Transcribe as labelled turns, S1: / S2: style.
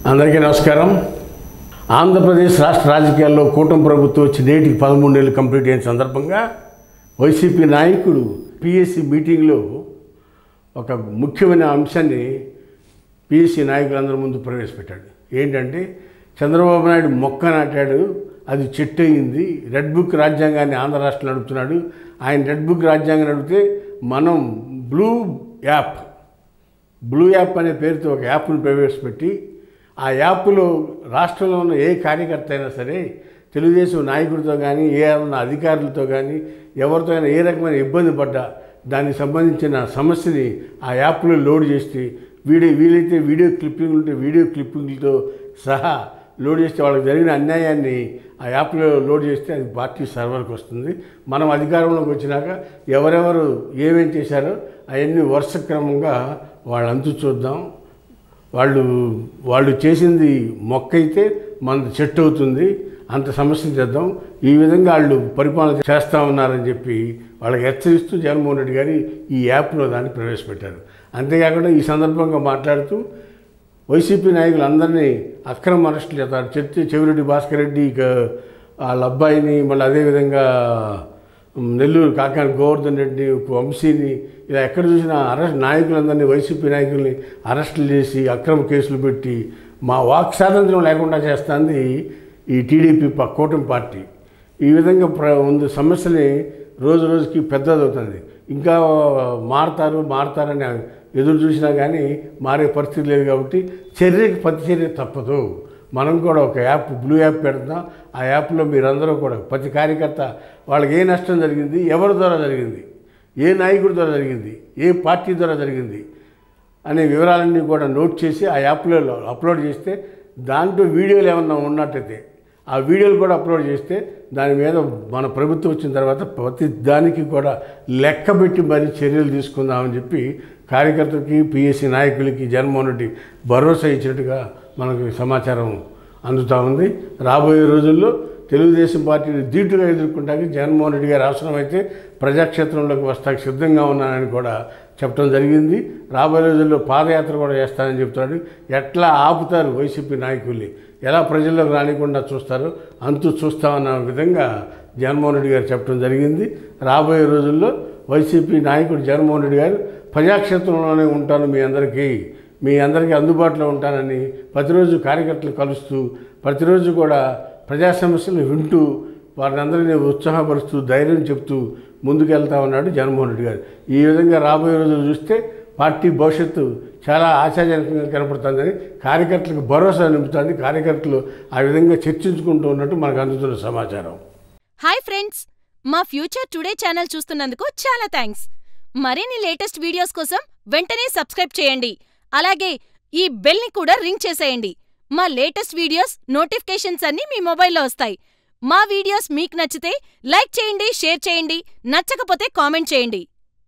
S1: అందరికీ నమస్కారం. ఆంధ్రప్రదేశ్ రాష్ట్ర రాజకీయాల్లో కూటమి ప్రభుత్వం వచ్చి నేటికి 13 ఏళ్ళు కంప్లీట్ అయిన సందర్భంగా వైసీపీ నాయకుడు పిఎస్సి మీటింగ్లో ఒక ముఖ్యమైన అంశాన్ని పిఎస్సి నాయకులందరి ముందు ప్రవేశపెట్టాడు. ఏంటంటే చంద్రబాబు నాయుడు మొక్క నాటాడు, అది చెట్టు అయింది. రెడ్ బుక్ రాజ్యాంగాన్ని ఆంధ్ర రాష్ట్రం నడుపుతున్నాడు. ఆయన రెడ్ బుక్ రాజ్యాంగం నడిపితే మనం బ్లూ యాప్ అనే పేరుతో ఒక యాప్ను ప్రవేశపెట్టి ఆ యాప్లో రాష్ట్రంలో ఉన్న ఏ కార్యకర్త అయినా సరే తెలుగుదేశం నాయకుడితో కానీ ఏమన్నా అధికారులతో కానీ ఎవరితో అయినా ఏ రకమైన ఇబ్బంది పడ్డా దానికి సంబంధించిన సమస్యని ఆ యాప్లో లోడ్ చేస్తే వీలైతే వీడియో క్లిప్పింగ్లు ఉంటే వీడియో క్లిప్పింగ్లతో సహా లోడ్ చేస్తే వాళ్ళకి జరిగిన అన్యాయాన్ని ఆ యాప్లో లోడ్ చేస్తే అది పార్టీ సర్వర్కి వస్తుంది. మనం అధికారంలోకి వచ్చినాక ఎవరెవరు ఏమేం చేశారో అవన్నీ వరుస క్రమంగా వాళ్ళంతు చూద్దాం. వాళ్ళు చేసింది మొక్క అయితే మన చెట్టు అవుతుంది, అంత సమస్యలు చేద్దాం. ఈ విధంగా వాళ్ళు పరిపాలన చేస్తూ ఉన్నారని చెప్పి వాళ్ళకి హెచ్చరిస్తూ జగన్మోహన్ రెడ్డి గారు ఈ యాప్లో దాన్ని ప్రవేశపెట్టారు. అంతేకాకుండా ఈ సందర్భంగా మాట్లాడుతూ వైసీపీ నాయకులందరినీ అక్రమ అరెస్టులు చేస్తారు. చెవిరెడ్డి భాస్కర్ రెడ్డి వాళ్ళ అబ్బాయిని, మళ్ళీ అదేవిధంగా నెల్లూరు కాకాని గోవర్ధన్ రెడ్డి, వంశీని, ఇలా ఎక్కడ చూసినా నాయకులందరినీ వైసీపీ నాయకుల్ని అరెస్టులు చేసి అక్రమ కేసులు పెట్టి మా వాక్ స్వాతంత్రం లేకుండా చేస్తుంది ఈ టీడీపీ కూటమి పార్టీ. ఈ విధంగా ఉంది సమస్యని రోజు రోజుకి పెద్దదవుతుంది. ఇంకా మారతారని ఎదురు చూసినా కానీ మారే పరిస్థితి లేదు. కాబట్టి చర్యకి ప్రతిచర్య తప్పదు. మనం కూడా ఒక యాప్, బ్లూ యాప్ పెడతాం. ఆ యాప్లో మీరందరూ కూడా ప్రతి కార్యకర్త వాళ్ళకి ఏ నష్టం జరిగింది, ఎవరి ద్వారా జరిగింది, ఏ నాయకుడి ద్వారా జరిగింది, ఏ పార్టీ ద్వారా జరిగింది అనే వివరాలన్నీ కూడా నోట్ చేసి ఆ యాప్లో అప్లోడ్ చేస్తే దాంట్లో వీడియోలు ఏమన్నా ఉన్నట్టయితే ఆ వీడియోలు కూడా అప్లోడ్ చేస్తే దాని మీద మన ప్రభుత్వం వచ్చిన తర్వాత ప్రతి దానికి కూడా లెక్క పెట్టి మరీ చర్యలు తీసుకుందామని చెప్పి కార్యకర్తలకి, పిఎస్సి నాయకులకి జగన్మోహన్ రెడ్డి భరోసా ఇచ్చినట్టుగా మనకు సమాచారం అందుతూ ఉంది. రాబోయే రోజుల్లో తెలుగుదేశం పార్టీని ధీటుగా ఎదుర్కొంటానికి జగన్మోహన్ రెడ్డి గారు అవసరమైతే ప్రజాక్షేత్రంలోకి వస్తానికి సిద్ధంగా ఉన్నానని కూడా చెప్పడం జరిగింది. రాబోయే రోజుల్లో పాదయాత్ర కూడా చేస్తానని చెప్తున్నాడు. ఎట్లా ఆపుతారు వైసీపీ నాయకుల్ని, ఎలా ప్రజల్లోకి రానికుండా చూస్తారో అంతు చూస్తామన్న విధంగా జగన్మోహన్ రెడ్డి గారు చెప్పడం జరిగింది. రాబోయే రోజుల్లో వైసీపీ నాయకుడు జగన్మోహన్ రెడ్డి గారు ప్రజాక్షేత్రంలోనే ఉంటాను, మీ అందరికీ అందుబాటులో ఉంటానని ప్రతిరోజు కార్యకర్తలు కలుస్తూ ప్రతిరోజు కూడా ప్రజా సమస్యలు వింటూ వారిని అందరినీ ఉత్సాహపరుస్తూ ధైర్యం చెప్తూ ముందుకెళ్తా ఉన్నాడు జగన్మోహన్ రెడ్డి గారు. ఈ విధంగా రాబోయే రోజులు చూస్తే పార్టీ భవిష్యత్తు చాలా ఆశాజనకంగా కనపడుతుందని కార్యకర్తలకు భరోసా నింపుతుంది. కార్యకర్తలు ఆ విధంగా చర్చించుకుంటూ ఉన్నట్టు మనకు అందుతున్న సమాచారం.
S2: హాయ్ ఫ్రెండ్స్, మా ఫ్యూచర్ టుడే ఛానల్ చూస్తున్నందుకు చాలా థ్యాంక్స్. మరిన్ని లేటెస్ట్ వీడియోస్ కోసం వెంటనే సబ్స్క్రైబ్ చేయండి. అలాగే ఈ బెల్ ని కూడా రింగ్ చేసేయండి. మా లేటెస్ట్ వీడియోస్ నోటిఫికేషన్స్ అన్నీ మీ మొబైల్లో వస్తాయి. మా వీడియోస్ మీకు నచ్చితే లైక్ చేయండి, షేర్ చేయండి, నచ్చకపోతే కామెంట్ చేయండి.